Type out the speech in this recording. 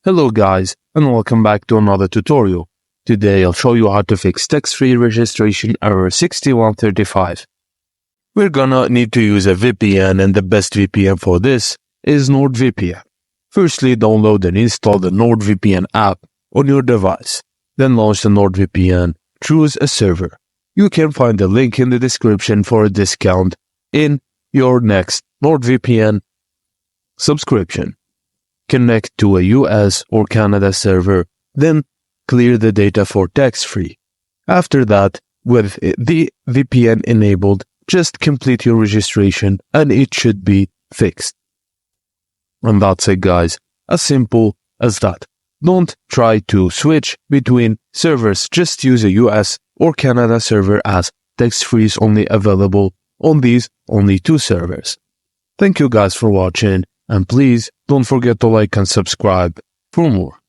Hello guys, and welcome back to another tutorial. Today I'll show you how to fix Textfree registration error 6135. We're gonna need to use a VPN, and the best VPN for this is NordVPN. Firstly, download and install the NordVPN app on your device. Then launch the NordVPN, choose a server. You can find the link in the description for a discount in your next NordVPN subscription. Connect to a US or Canada server, then clear the data for Textfree. After that, with the VPN enabled, just complete your registration and it should be fixed. And that's it guys, as simple as that. Don't try to switch between servers, just use a US or Canada server as Textfree is only available on these only two servers. Thank you guys for watching, and please don't forget to like and subscribe for more.